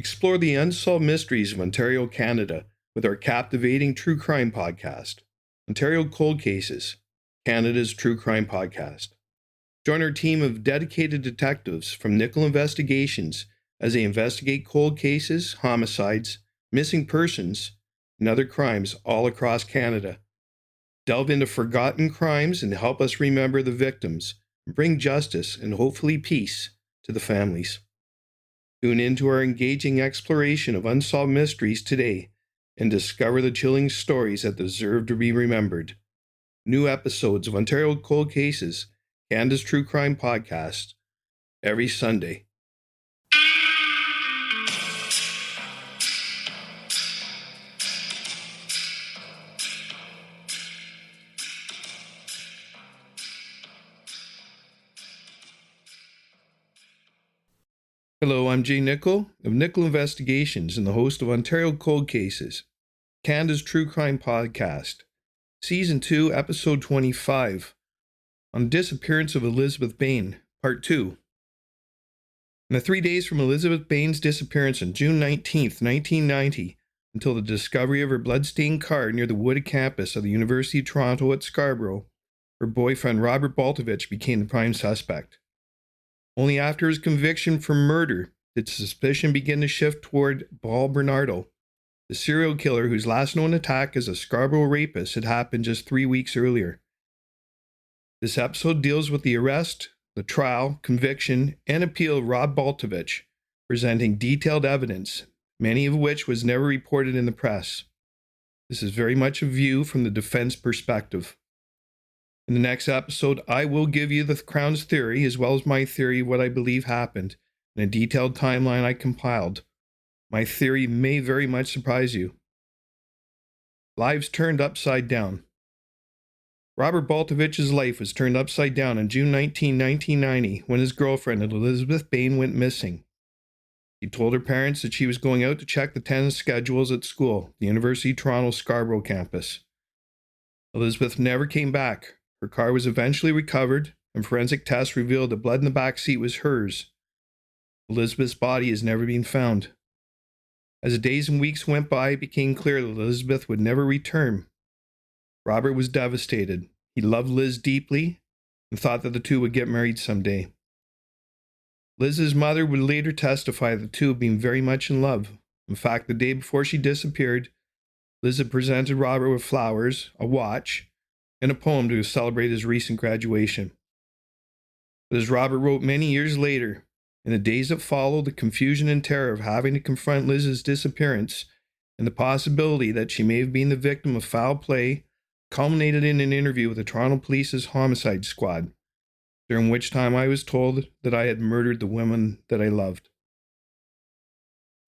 explore the unsolved mysteries of Ontario, Canada, with our captivating true crime podcast, Ontario Cold Cases, Canada's true crime podcast. Join our team of dedicated detectives from Nicoll Investigations as they investigate cold cases, homicides, missing persons, and other crimes all across Canada. Delve into forgotten crimes and help us remember the victims and bring justice and hopefully peace to the families. Tune into our engaging exploration of unsolved mysteries today and discover the chilling stories that deserve to be remembered. New episodes of Ontario Cold Cases, Canada's True Crime Podcast, every Sunday. Hello, I'm Jay Nicoll of Nicoll Investigations and the host of Ontario Cold Cases, Canada's True Crime Podcast, Season 2, Episode 25, on the disappearance of Elizabeth Bain, Part 2. In the 3 days from Elizabeth Bain's disappearance on June 19, 1990, until the discovery of her blood-stained car near the wooded campus of the University of Toronto at Scarborough, her boyfriend Robert Baltovich became the prime suspect. Only after his conviction for murder did suspicion begin to shift toward Paul Bernardo, the serial killer whose last known attack as a Scarborough rapist had happened just 3 weeks earlier. This episode deals with the arrest, the trial, conviction, and appeal of Rob Baltovich, presenting detailed evidence, many of which was never reported in the press. This is very much a view from the defense perspective. In the next episode, I will give you the Crown's theory, as well as my theory of what I believe happened, and a detailed timeline I compiled. My theory may very much surprise you. Lives turned upside down. Robert Baltovich's life was turned upside down on June 19, 1990, when his girlfriend, Elizabeth Bain, went missing. She told her parents that she was going out to check the tennis schedules at school, the University of Toronto Scarborough campus. Elizabeth never came back. Her car was eventually recovered, and forensic tests revealed the blood in the back seat was hers. Elizabeth's body has never been found. As the days and weeks went by, it became clear that Elizabeth would never return. Robert was devastated. He loved Liz deeply and thought that the two would get married someday. Liz's mother would later testify that the two had been very much in love. In fact, the day before she disappeared, Liz had presented Robert with flowers, a watch, and a poem to celebrate his recent graduation. But as Robert wrote many years later, in the days that followed, the confusion and terror of having to confront Liz's disappearance and the possibility that she may have been the victim of foul play culminated in an interview with the Toronto Police's Homicide Squad, during which time I was told that I had murdered the woman that I loved.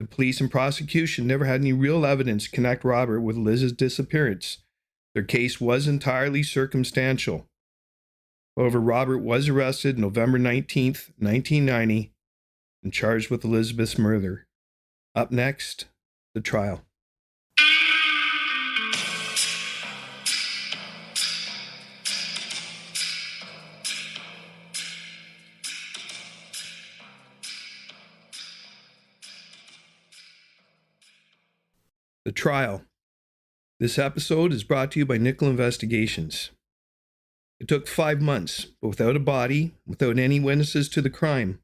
The police and prosecution never had any real evidence to connect Robert with Liz's disappearance. Their case was entirely circumstantial. However, Robert was arrested November 19, 1990, and charged with Elizabeth's murder. Up next, the trial. The trial. This episode is brought to you by Nicoll Investigations. It took 5 months, but without a body, without any witnesses to the crime,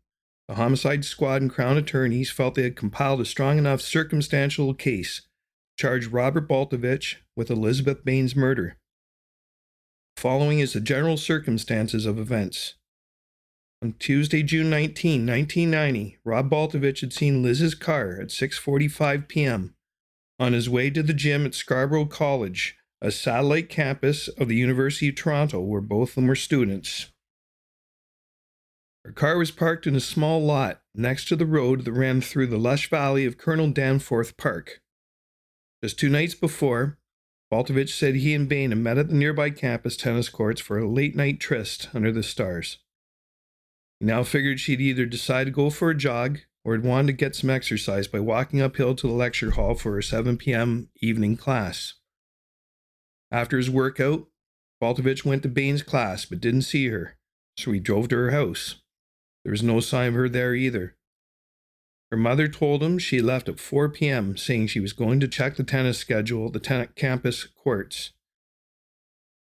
the Homicide Squad and Crown attorneys felt they had compiled a strong enough circumstantial case to charge Robert Baltovich with Elizabeth Bain's murder. Following is the general circumstances of events. On Tuesday, June 19, 1990, Rob Baltovich had seen Liz's car at 6:45 p.m. on his way to the gym at Scarborough College, a satellite campus of the University of Toronto, where both of them were students. Her car was parked in a small lot next to the road that ran through the lush valley of Colonel Danforth Park. Just 2 nights before, Baltovich said he and Bain had met at the nearby campus tennis courts for a late-night tryst under the stars. He now figured she'd either decide to go for a jog or had wanted to get some exercise by walking uphill to the lecture hall for her 7 p.m. evening class. After his workout, Baltovich went to Bain's class but didn't see her, so he drove to her house. There was no sign of her there either. Her mother told him she left at 4 p.m., saying she was going to check the tennis schedule at the campus courts.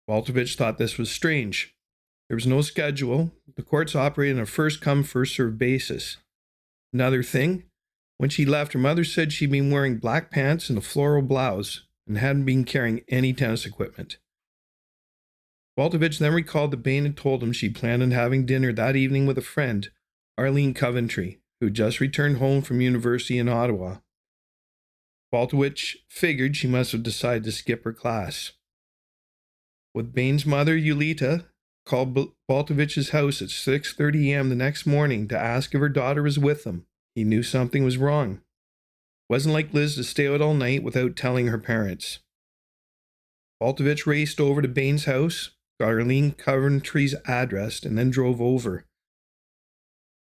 Baltovich thought this was strange. There was no schedule. The courts operated on a first-come, first-served basis. Another thing, when she left, her mother said she'd been wearing black pants and a floral blouse and hadn't been carrying any tennis equipment. Baltovich then recalled that Bain had told him she planned on having dinner that evening with a friend, Arlene Coventry, who had just returned home from university in Ottawa. Baltovich figured she must have decided to skip her class. With Bain's mother, Yulita, called Baltovich's house at 6:30 a.m. the next morning to ask if her daughter was with him. He knew something was wrong. It wasn't like Liz to stay out all night without telling her parents. Baltovich raced over to Bain's house, got Arlene Coventry's address, and then drove over.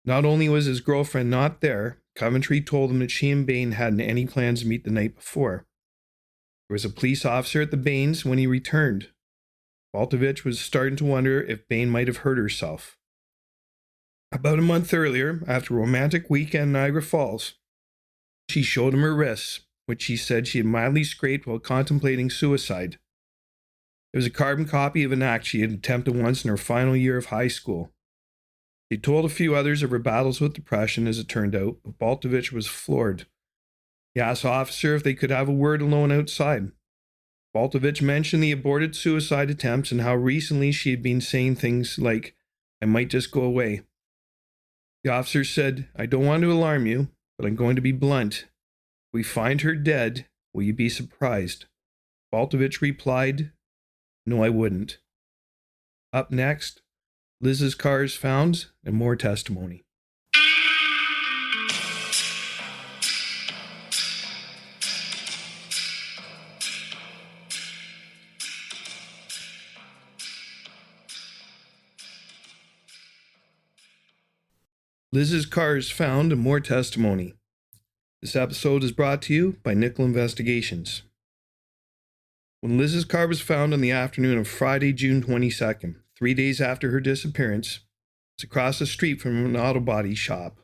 Not only was his girlfriend not there, Coventry told him that she and Bain hadn't any plans to meet the night before. There was a police officer at the Bains when he returned. Baltovich was starting to wonder if Bain might have hurt herself. About a month earlier, after a romantic weekend in Niagara Falls, she showed him her wrists, which she said she had mildly scraped while contemplating suicide. It was a carbon copy of an act she had attempted once in her final year of high school. She told a few others of her battles with depression, as it turned out, but Baltovich was floored. He asked the officer if they could have a word alone outside. Baltovich mentioned the aborted suicide attempts and how recently she had been saying things like, "I might just go away." The officer said, "I don't want to alarm you, but I'm going to be blunt. If we find her dead, will you be surprised?" Baltovich replied, "No, I wouldn't." Up next, Liz's car is found and more testimony. Liz's car is found and more testimony. This episode is brought to you by Nicoll Investigations. When Liz's car was found on the afternoon of Friday, June 22nd, 3 days after her disappearance, it's across the street from an auto body shop,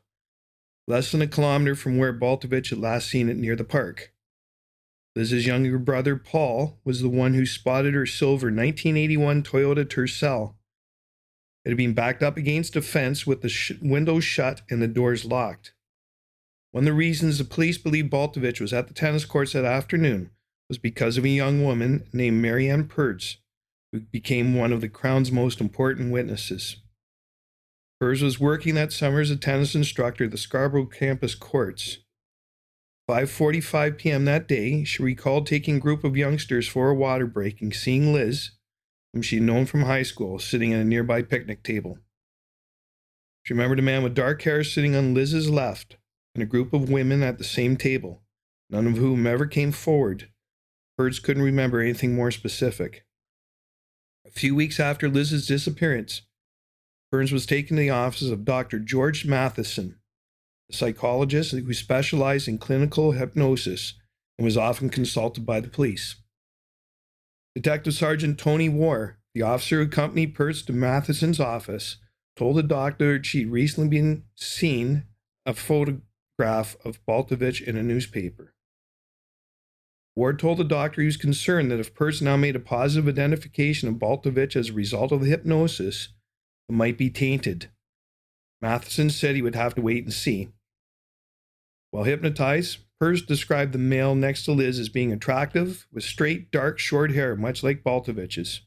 less than a kilometer from where Baltovich had last seen it near the park. Liz's younger brother, Paul, was the one who spotted her silver 1981 Toyota Tercel. It had been backed up against a fence with the windows shut and the doors locked. One of the reasons the police believed Baltovich was at the tennis courts that afternoon was because of a young woman named Marianne Pertz, who became one of the Crown's most important witnesses. Pertz was working that summer as a tennis instructor at the Scarborough campus courts. 5:45 p.m. that day, she recalled taking a group of youngsters for a water break and seeing Liz, whom she had known from high school, sitting at a nearby picnic table. She remembered a man with dark hair sitting on Liz's left, and a group of women at the same table, none of whom ever came forward. Pertz couldn't remember anything more specific. A few weeks after Liz's disappearance, Burns was taken to the office of Dr. George Matheson, a psychologist who specialized in clinical hypnosis and was often consulted by the police. Detective Sergeant Tony Warr, the officer who accompanied Pertz to Matheson's office, told the doctor that she'd recently been seen a photograph of Baltovich in a newspaper. Ward told the doctor he was concerned that if Pertz now made a positive identification of Baltovich as a result of the hypnosis, it might be tainted. Matheson said he would have to wait and see. While hypnotized, Pertz described the male next to Liz as being attractive, with straight, dark, short hair, much like Baltovich's.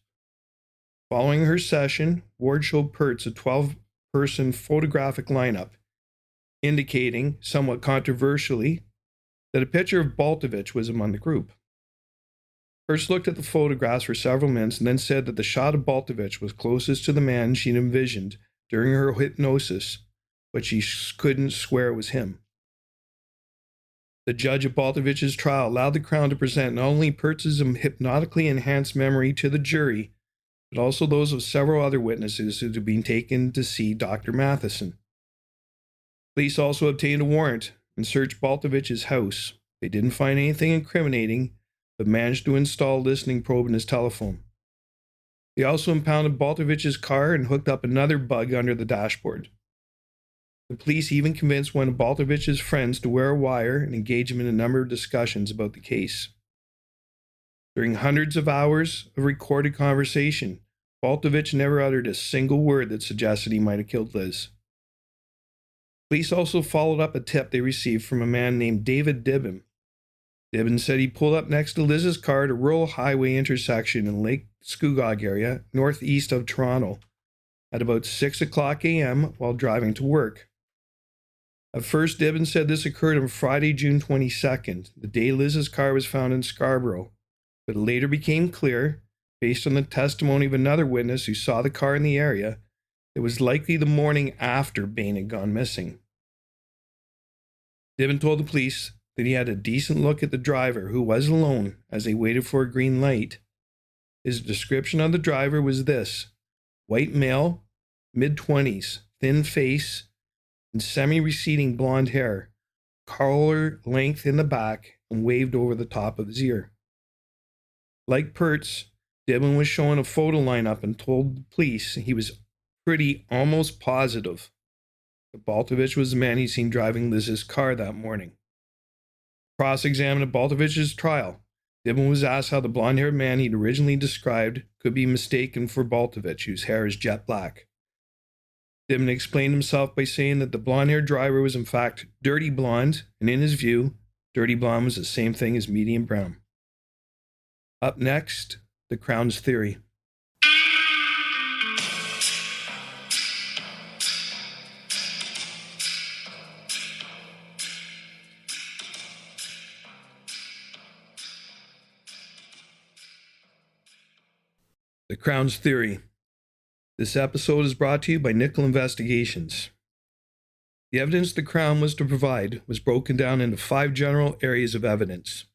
Following her session, Ward showed Pertz a 12-person photographic lineup, indicating, somewhat controversially, that a picture of Baltovich was among the group. Pertz looked at the photographs for several minutes and then said that the shot of Baltovich was closest to the man she'd envisioned during her hypnosis, but she couldn't swear it was him. The judge at Baltovich's trial allowed the Crown to present not only Pertz's hypnotically enhanced memory to the jury, but also those of several other witnesses who had been taken to see Dr. Matheson. Police also obtained a warrant and searched Baltovich's house. They didn't find anything incriminating, but managed to install a listening probe in his telephone. They also impounded Baltovich's car and hooked up another bug under the dashboard. The police even convinced one of Baltovich's friends to wear a wire and engage him in a number of discussions about the case. During hundreds of hours of recorded conversation, Baltovich never uttered a single word that suggested he might have killed Liz. Police also followed up a tip they received from a man named David Dibbon. Dibbon said he pulled up next to Liz's car at a rural highway intersection in Lake Scugog area, northeast of Toronto, at about 6 o'clock a.m. while driving to work. At first, Dibbon said this occurred on Friday, June 22nd, the day Liz's car was found in Scarborough, but it later became clear, based on the testimony of another witness who saw the car in the area, it was likely the morning after Bain had gone missing. Dibbon told the police that he had a decent look at the driver, who was alone, as they waited for a green light. His description of the driver was this: white male, mid-20s, thin face, and semi-receding blonde hair, collar length in the back, and waved over the top of his ear. Like Pertz, Dibbon was showing a photo lineup and told the police he was almost positive that Baltovich was the man he'd seen driving Liz's car that morning. Cross-examined at Baltovich's trial, Dibbon was asked how the blonde-haired man he'd originally described could be mistaken for Baltovich, whose hair is jet black. Dibbon explained himself by saying that the blonde-haired driver was in fact dirty blonde, and in his view, dirty blonde was the same thing as medium brown. Up next, the Crown's theory. The Crown's theory. This episode is brought to you by Nicoll Investigations. The evidence the Crown was to provide was broken down into 5 general areas of evidence.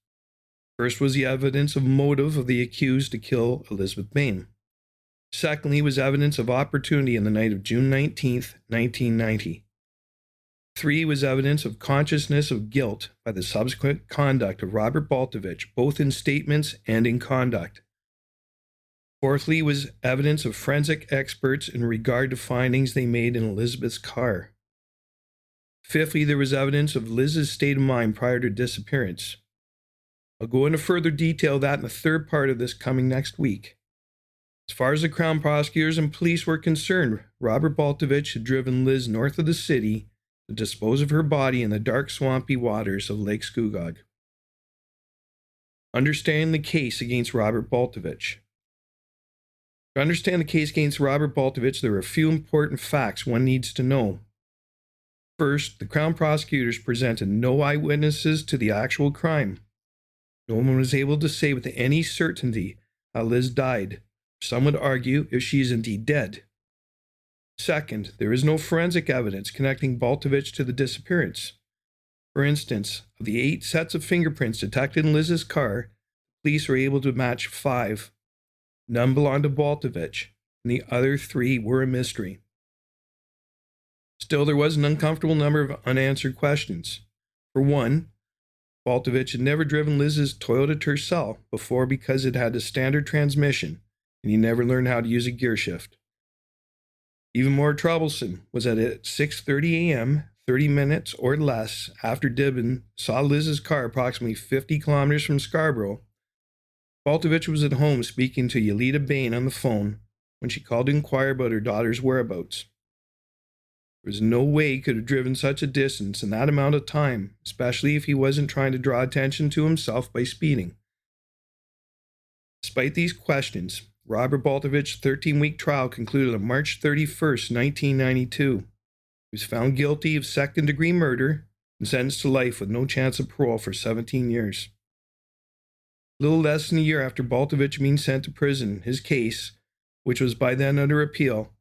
First was the evidence of motive of the accused to kill Elizabeth Bain. Secondly was evidence of opportunity on the night of June 19th, 1990. 3 was evidence of consciousness of guilt by the subsequent conduct of Robert Baltovich, both in statements and in conduct. Fourthly was evidence of forensic experts in regard to findings they made in Elizabeth's car. Fifthly, there was evidence of Liz's state of mind prior to disappearance. I'll go into further detail that in the third part of this coming next week. As far as the Crown prosecutors and police were concerned, Robert Baltovich had driven Liz north of the city to dispose of her body in the dark, swampy waters of Lake Scugog. Understanding the case against Robert Baltovich. To understand the case against Robert Baltovich, there are a few important facts one needs to know. First, the Crown prosecutors presented no eyewitnesses to the actual crime. No one was able to say with any certainty how Liz died. Some would argue if she is indeed dead. Second, there is no forensic evidence connecting Baltovich to the disappearance. For instance, of the 8 sets of fingerprints detected in Liz's car, police were able to match 5. None belonged to Baltovich, and the other 3 were a mystery. Still, there was an uncomfortable number of unanswered questions. For one, Baltovich had never driven Liz's Toyota Tercel before because it had a standard transmission, and he never learned how to use a gear shift. Even more troublesome was that at 6:30 a.m., 30 minutes or less after Dibbon saw Liz's car approximately 50 kilometers from Scarborough, Baltovich was at home speaking to Elizabeth Bain on the phone when she called to inquire about her daughter's whereabouts. There was no way he could have driven such a distance in that amount of time, especially if he wasn't trying to draw attention to himself by speeding. Despite these questions, Robert Baltovich's 13-week trial concluded on March 31st, 1992. He was found guilty of second-degree murder and sentenced to life with no chance of parole for 17 years. A little less than a year after Baltovich being sent to prison, his case, which was by then under appeal,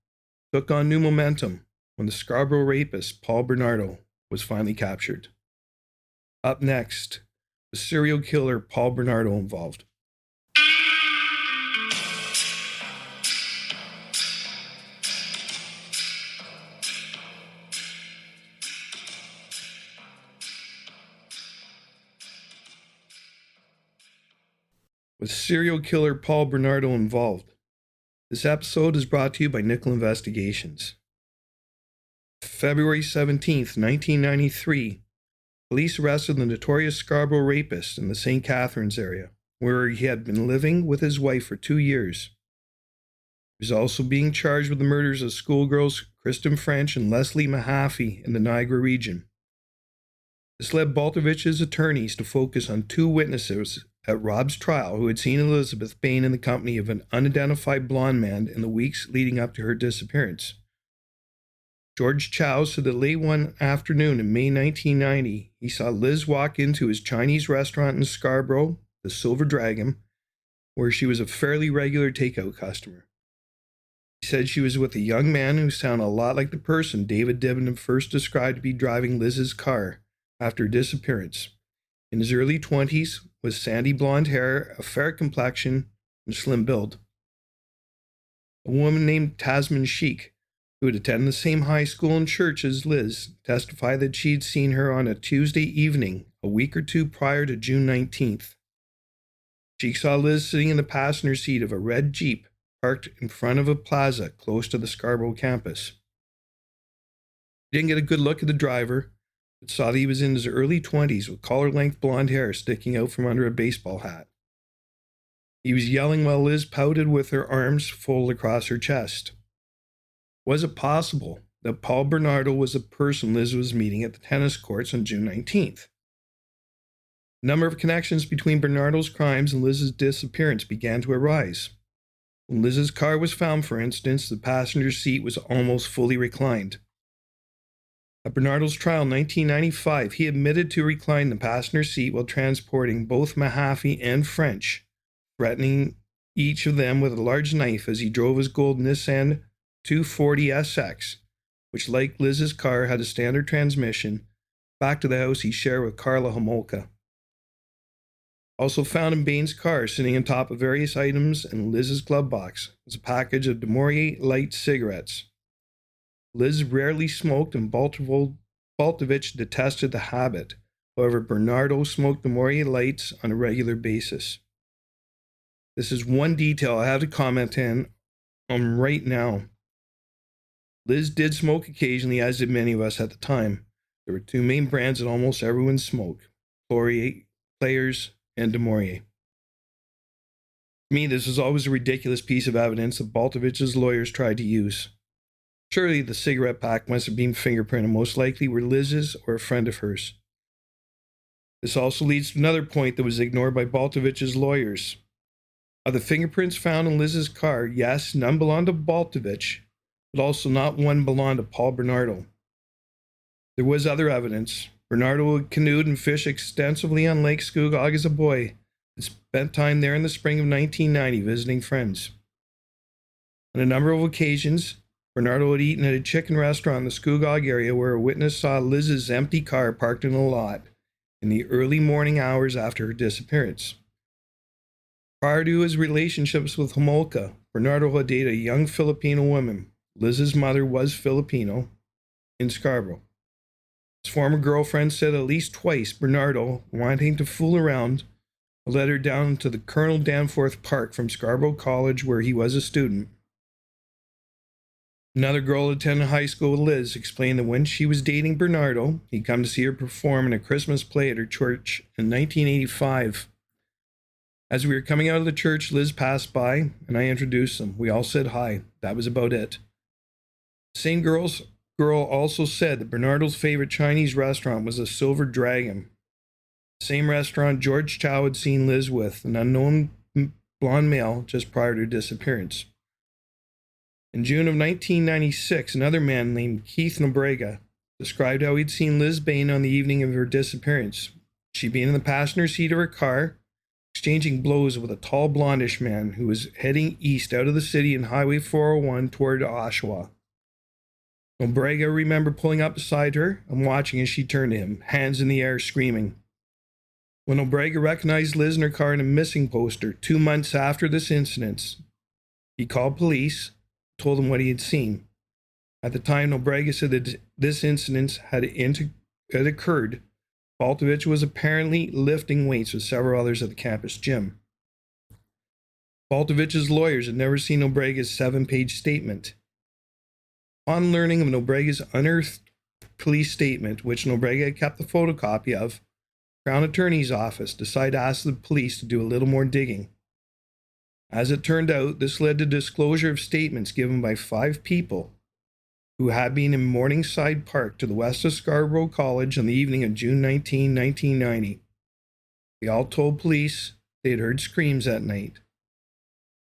took on new momentum when the Scarborough rapist, Paul Bernardo, was finally captured. Up next, the serial killer Paul Bernardo involved. With serial killer Paul Bernardo involved. This episode is brought to you by Nicoll Investigations. February 17th, 1993, police arrested the notorious Scarborough rapist in the St. Catharines area, where he had been living with his wife for 2 years. He was also being charged with the murders of schoolgirls Kristen French and Leslie Mahaffey in the Niagara region. This led Baltovich's attorneys to focus on 2 witnesses at Rob's trial who had seen Elizabeth Bain in the company of an unidentified blonde man in the weeks leading up to her disappearance. George Chow said that late one afternoon in May 1990, he saw Liz walk into his Chinese restaurant in Scarborough, the Silver Dragon, where she was a fairly regular takeout customer. He said she was with a young man who sounded a lot like the person David Dibben first described to be driving Liz's car after her disappearance. In his early 20s, with sandy blonde hair, a fair complexion, and slim build. A woman named Tasman Sheik, who had attended the same high school and church as Liz, testified that she'd seen her on a Tuesday evening, a week or 2 prior to June 19th. Sheik saw Liz sitting in the passenger seat of a red Jeep parked in front of a plaza close to the Scarborough campus. She didn't get a good look at the driver, but saw that he was in his early 20s with collar-length blonde hair sticking out from under a baseball hat. He was yelling while Liz pouted with her arms folded across her chest. Was it possible that Paul Bernardo was the person Liz was meeting at the tennis courts on June 19th? A number of connections between Bernardo's crimes and Liz's disappearance began to arise. When Liz's car was found, for instance, the passenger seat was almost fully reclined. At Bernardo's trial in 1995, he admitted to reclining the passenger seat while transporting both Mahaffey and French, threatening each of them with a large knife as he drove his gold Nissan 240 SX, which, like Liz's car, had a standard transmission, back to the house he shared with Carla Homolka. Also found in Bain's car, sitting on top of various items in Liz's glove box, was a package of De Maurier light cigarettes. Liz rarely smoked, and Baltovich detested the habit. However, Bernardo smoked De Maurier lights on a regular basis. This is one detail I have to comment on right now. Liz did smoke occasionally, as did many of us at the time. There were 2 main brands that almost everyone smoked: Players and De Maurier. To me, this was always a ridiculous piece of evidence that Baltovich's lawyers tried to use. Surely the cigarette pack must have been fingerprinted, most likely were Liz's or a friend of hers. This also leads to another point that was ignored by Baltovich's lawyers. Of the fingerprints found in Liz's car, yes, none belonged to Baltovich, but also not one belonged to Paul Bernardo. There was other evidence. Bernardo had canoed and fished extensively on Lake Scugog as a boy and spent time there in the spring of 1990 visiting friends. On a number of occasions, Bernardo had eaten at a chicken restaurant in the Scugog area where a witness saw Liz's empty car parked in a lot in the early morning hours after her disappearance. Prior to his relationships with Homolka, Bernardo had dated a young Filipino woman. Liz's mother was Filipino, in Scarborough. His former girlfriend said at least twice Bernardo, wanting to fool around, led her down to the Colonel Danforth Park from Scarborough College where he was a student. Another girl who attended high school with Liz explained that when she was dating Bernardo, he'd come to see her perform in a Christmas play at her church in 1985. As we were coming out of the church, Liz passed by, and I introduced them. We all said hi. That was about it. The same girl also said that Bernardo's favorite Chinese restaurant was the Silver Dragon. The same restaurant George Chow had seen Liz with, an unknown blonde male, just prior to her disappearance. In June of 1996, another man named Keith Nobrega described how he'd seen Liz Bain on the evening of her disappearance. She'd been in the passenger seat of her car, exchanging blows with a tall blondish man who was heading east out of the city on Highway 401 toward Oshawa. Nobrega remembered pulling up beside her and watching as she turned to him, hands in the air, screaming. When Nobrega recognized Liz in her car in a missing poster 2 months after this incident, he called police, told them what he had seen. At the time, Nobrega said that this incident had occurred. Baltovich was apparently lifting weights with several others at the campus gym. Baltovich's lawyers had never seen Nobrega's 7-page statement. On learning of Nobrega's unearthed police statement, which Nobrega had kept the photocopy of, Crown Attorney's Office decided to ask the police to do a little more digging. As it turned out, this led to disclosure of statements given by 5 people who had been in Morningside Park to the west of Scarborough College on the evening of June 19, 1990. They all told police they had heard screams that night.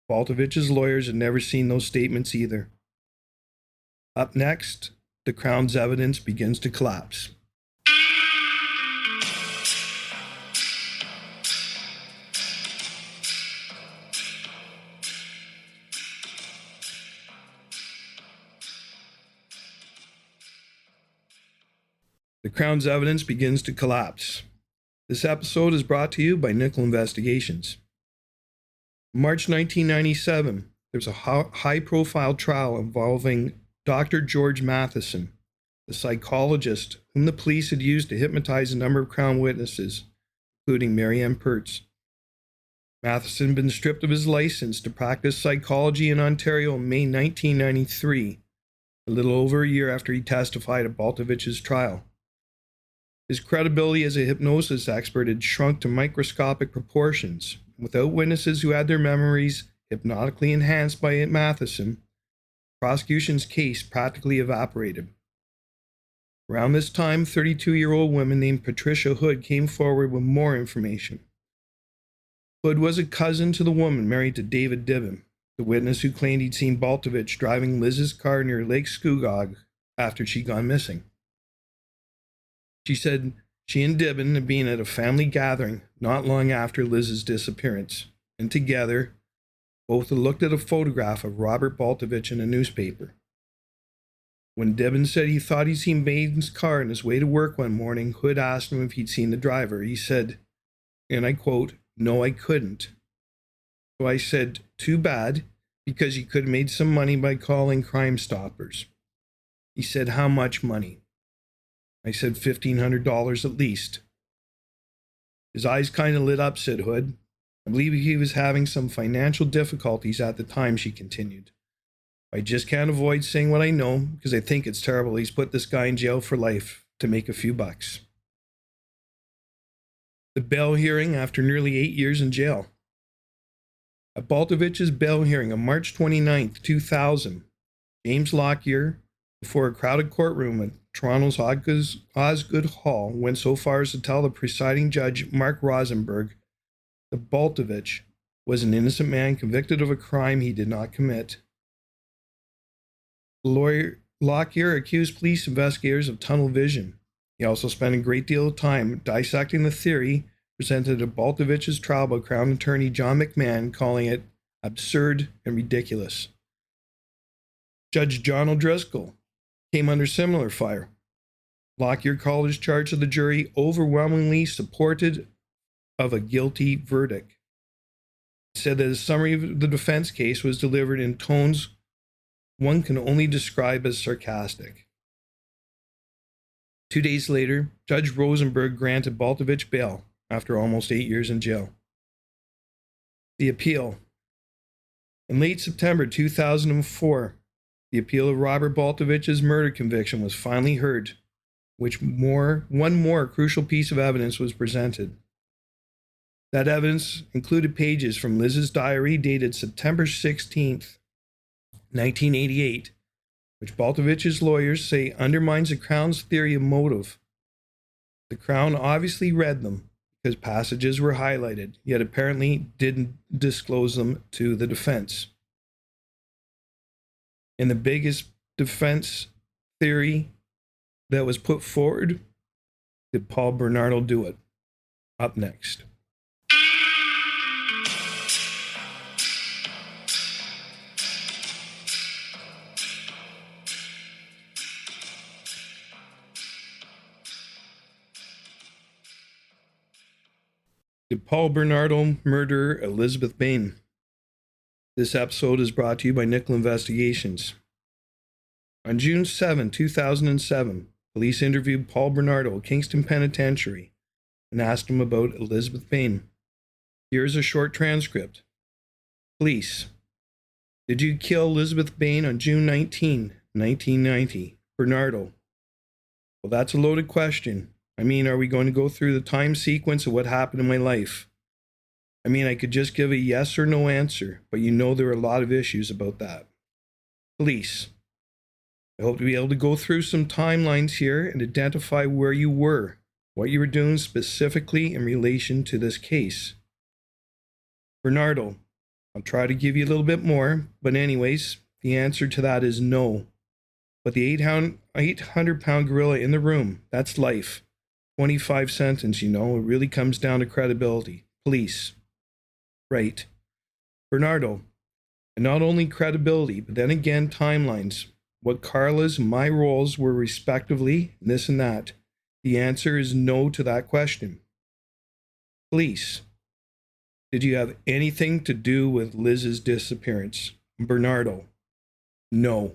Baltovich's lawyers had never seen those statements either. Up next, the Crown's evidence begins to collapse. The Crown's evidence begins to collapse. This episode is brought to you by Nicoll Investigations. In March 1997, there's a high-profile trial involving Dr. George Matheson, the psychologist whom the police had used to hypnotize a number of Crown witnesses, including Marianne Pertz. Matheson had been stripped of his license to practice psychology in Ontario in May 1993, a little over a year after he testified at Baltovich's trial. His credibility as a hypnosis expert had shrunk to microscopic proportions. Without witnesses who had their memories hypnotically enhanced by Matheson, the prosecution's case practically evaporated. Around this time, 32-year-old woman named Patricia Hood came forward with more information. Hood was a cousin to the woman married to David Dibben, the witness who claimed he'd seen Baltovich driving Liz's car near Lake Scugog after she'd gone missing. She said she and Dibben had been at a family gathering not long after Liz's disappearance, and together, both had looked at a photograph of Robert Baltovich in a newspaper. When Dibben said he thought he'd seen Bain's car on his way to work one morning, Hood asked him if he'd seen the driver. He said, and I quote, "No, I couldn't." So I said, "Too bad, because you could have made some money by calling Crime Stoppers." He said, "How much money?" I said, $1,500 at least. His eyes kind of lit up, said Hood. I believe he was having some financial difficulties at the time, she continued. I just can't avoid saying what I know, because I think it's terrible he's put this guy in jail for life to make a few bucks. The bail hearing after nearly 8 years in jail. At Baltovich's bail hearing on March 29, 2000, James Lockyer, before a crowded courtroom at Toronto's Osgoode Hall, went so far as to tell the presiding judge, Mark Rosenberg, that Baltovich was an innocent man convicted of a crime he did not commit. Lockyer accused police investigators of tunnel vision. He also spent a great deal of time dissecting the theory presented at Baltovich's trial by Crown Attorney John McMahon, calling it absurd and ridiculous. Judge John O'Driscoll came under similar fire. Lockyer called his charge to the jury overwhelmingly supported of a guilty verdict. He said that a summary of the defense case was delivered in tones one can only describe as sarcastic. 2 days later, Judge Rosenberg granted Baltovich bail after almost 8 years in jail. The appeal. In late September 2004, the appeal of Robert Baltovich's murder conviction was finally heard, one more crucial piece of evidence was presented. That evidence included pages from Liz's diary dated September 16, 1988, which Baltovich's lawyers say undermines the Crown's theory of motive. The Crown obviously read them because passages were highlighted, yet apparently didn't disclose them to the defense. And the biggest defense theory that was put forward, did Paul Bernardo do it? Up next. Did Paul Bernardo murder Elizabeth Bain? This episode is brought to you by Nicoll Investigations. On June 7, 2007, police interviewed Paul Bernardo at Kingston Penitentiary and asked him about Elizabeth Bain. Here's a short transcript. Police: did you kill Elizabeth Bain on June 19, 1990. Bernardo. Well, that's a loaded question. I mean, are we going to go through the time sequence of what happened in my life? I mean, I could just give a yes or no answer, but you know there are a lot of issues about that. Police. I hope to be able to go through some timelines here and identify where you were, what you were doing specifically in relation to this case. Bernardo. I'll try to give you a little bit more, but anyways, the answer to that is no. But the 800-pound gorilla in the room, that's life. 25 sentence, you know, it really comes down to credibility. Police. Right. Bernardo. And not only credibility, but then again timelines. What Carla's and my roles were respectively, this and that. The answer is no to that question. Police. Did you have anything to do with Liz's disappearance? Bernardo. No.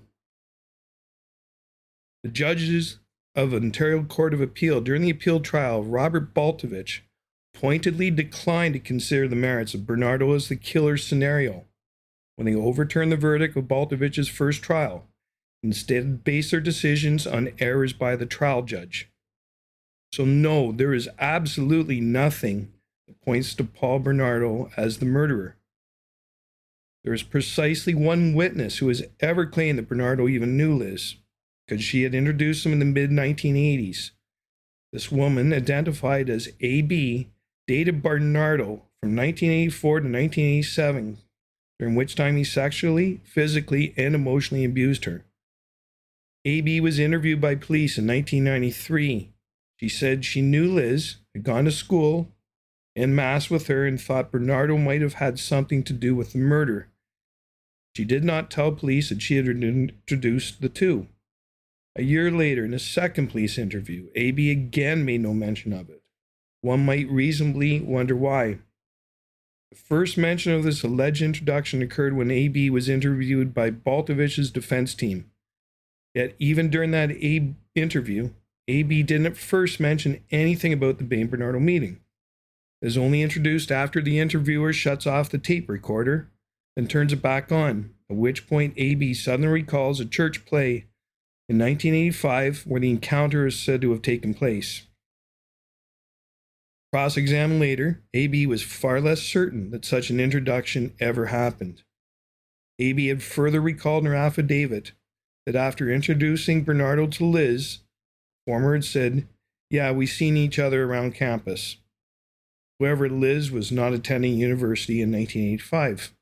The judges of Ontario Court of Appeal during the appeal trial, Robert Baltovich, pointedly declined to consider the merits of Bernardo as the killer scenario when they overturned the verdict of Baltovich's first trial, instead based their decisions on errors by the trial judge. So no, there is absolutely nothing that points to Paul Bernardo as the murderer. There is precisely one witness who has ever claimed that Bernardo even knew Liz, because she had introduced him in the mid-1980s. This woman, identified as A.B., dated Bernardo from 1984 to 1987, during which time he sexually, physically, and emotionally abused her. A.B. was interviewed by police in 1993. She said she knew Liz, had gone to school and mass with her, and thought Bernardo might have had something to do with the murder. She did not tell police that she had introduced the two. A year later, in a second police interview, A.B. again made no mention of it. One might reasonably wonder why. The first mention of this alleged introduction occurred when A.B. was interviewed by Baltovich's defense team. Yet even during that interview, A.B. didn't at first mention anything about the Bain-Bernardo meeting. It is only introduced after the interviewer shuts off the tape recorder and turns it back on, at which point A.B. suddenly recalls a church play in 1985 where the encounter is said to have taken place. Cross-examined later, A.B. was far less certain that such an introduction ever happened. A.B. had further recalled in her affidavit that after introducing Bernardo to Liz, the former had said, "Yeah, we seen each other around campus." However, Liz was not attending university in 1985.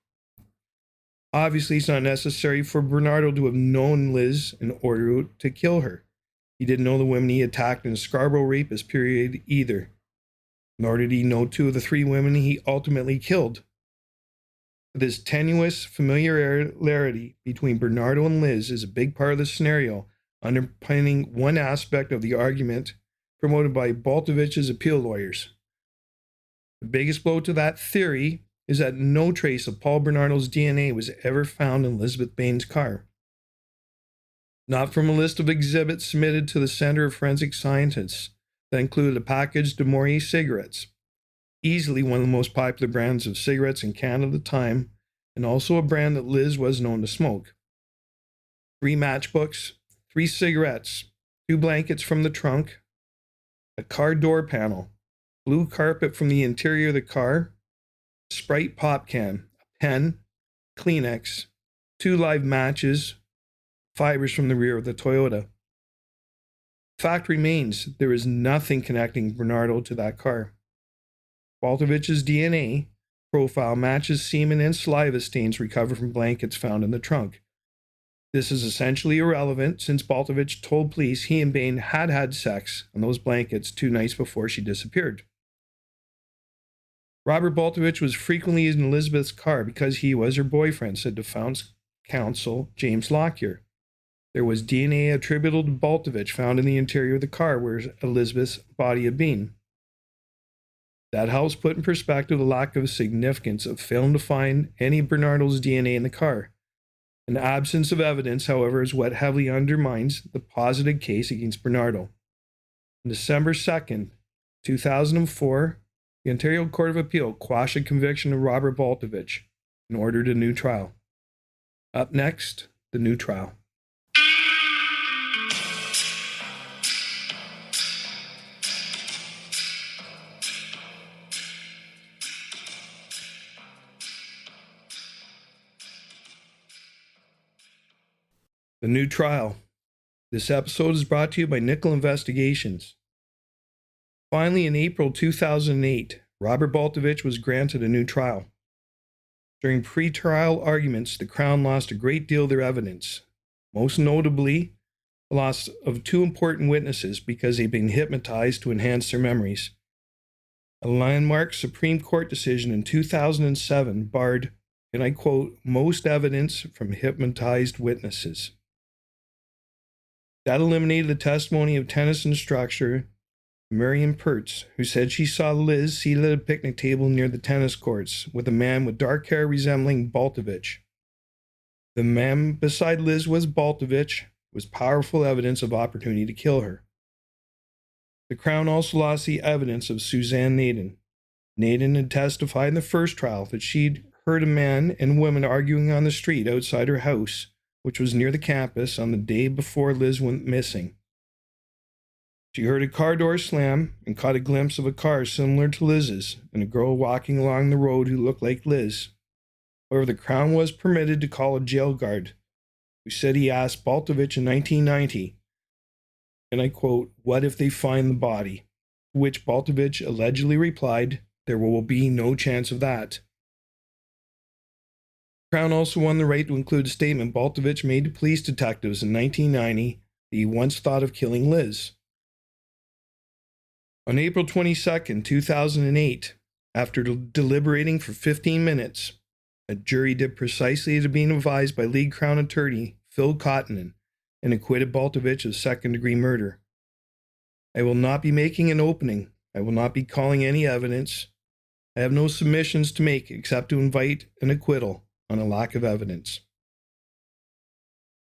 Obviously, it's not necessary for Bernardo to have known Liz in order to kill her. He didn't know the women he attacked in the Scarborough rapist period either. Nor did he know two of the three women he ultimately killed. This tenuous familiarity between Bernardo and Liz is a big part of the scenario, underpinning one aspect of the argument promoted by Baltovich's appeal lawyers. The biggest blow to that theory is that no trace of Paul Bernardo's DNA was ever found in Elizabeth Bain's car. Not from a list of exhibits submitted to the Center of Forensic Scientists that included a package de Maurier cigarettes, easily one of the most popular brands of cigarettes in Canada at the time, and also a brand that Liz was known to smoke. 3 matchbooks, 3 cigarettes, 2 blankets from the trunk, a car door panel, blue carpet from the interior of the car, Sprite pop can, a pen, Kleenex, 2 live matches, fibers from the rear of the Toyota. Fact remains, there is nothing connecting Bernardo to that car. Baltovich's DNA profile matches semen and saliva stains recovered from blankets found in the trunk. This is essentially irrelevant since Baltovich told police he and Bain had had sex on those blankets 2 nights before she disappeared. Robert Baltovich was frequently in Elizabeth's car because he was her boyfriend, said defense counsel James Lockyer. There was DNA attributable to Baltovich found in the interior of the car where Elizabeth's body had been. That helps put in perspective the lack of significance of failing to find any of Bernardo's DNA in the car. An absence of evidence, however, is what heavily undermines the positive case against Bernardo. On December 2nd, 2004, the Ontario Court of Appeal quashed a conviction of Robert Baltovich and ordered a new trial. Up next, the new trial. The new trial. This episode is brought to you by Nicoll Investigations. Finally, in April 2008, Robert Baltovich was granted a new trial. During pre-trial arguments, the Crown lost a great deal of their evidence, most notably the loss of two important witnesses because they'd been hypnotized to enhance their memories. A landmark Supreme Court decision in 2007 barred, and I quote, most evidence from hypnotized witnesses. That eliminated the testimony of tennis instructor Marion Pertz, who said she saw Liz seated at a picnic table near the tennis courts with a man with dark hair resembling Baltovich. The man beside Liz was Baltovich, was powerful evidence of opportunity to kill her. The Crown also lost the evidence of Suzanne Naden. Naden had testified in the first trial that she'd heard a man and woman arguing on the street outside her house, which was near the campus, on the day before Liz went missing. She heard a car door slam and caught a glimpse of a car similar to Liz's and a girl walking along the road who looked like Liz. However, the Crown was permitted to call a jail guard, who said he asked Baltovich in 1990, and I quote, "What if they find the body?" To which Baltovich allegedly replied, "There will be no chance of that." The Crown also won the right to include a statement Baltovich made to police detectives in 1990 that he once thought of killing Liz. On April 22, 2008, after deliberating for 15 minutes, a jury did precisely as had been advised by lead Crown attorney Phil Cottonen and acquitted Baltovich of second-degree murder. I will not be making an opening. I will not be calling any evidence. I have no submissions to make except to invite an acquittal on a lack of evidence.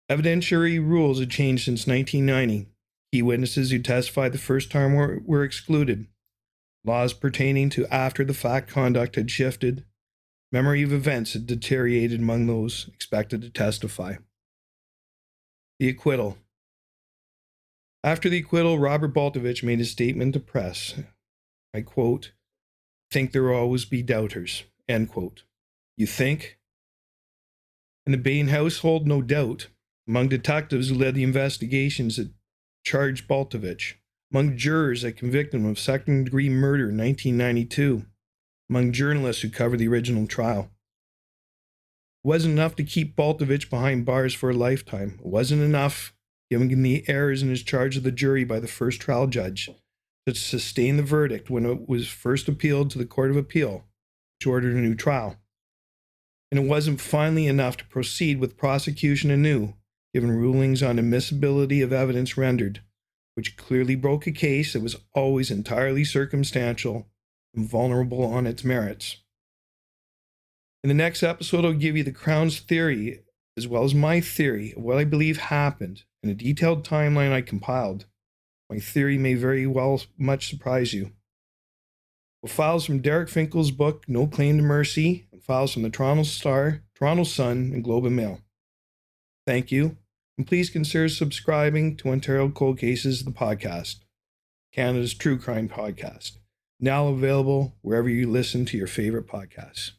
Evidentiary rules had changed since 1990. Key witnesses who testified the first time were excluded. Laws pertaining to after-the-fact conduct had shifted. Memory of events had deteriorated among those expected to testify. The acquittal. After the acquittal, Robert Baltovich made a statement to press. I quote, "Think there will always be doubters," end quote. You think? In the Bain household, no doubt. Among detectives who led the investigations that charged Baltovich. Among jurors that convicted him of second-degree murder in 1992. Among journalists who covered the original trial. It wasn't enough to keep Baltovich behind bars for a lifetime. It wasn't enough, given the errors in his charge of the jury by the first trial judge, to sustain the verdict when it was first appealed to the Court of Appeal, which ordered a new trial. And it wasn't finally enough to proceed with prosecution anew, given rulings on admissibility of evidence rendered, which clearly broke a case that was always entirely circumstantial and vulnerable on its merits. In the next episode, I'll give you the Crown's theory, as well as my theory of what I believe happened and a detailed timeline I compiled. My theory may very well much surprise you. With files from Derek Finkel's book, No Claim to Mercy, and files from the Toronto Star, Toronto Sun, and Globe and Mail. Thank you, and please consider subscribing to Ontario Cold Cases, the podcast, Canada's true crime podcast, now available wherever you listen to your favorite podcasts.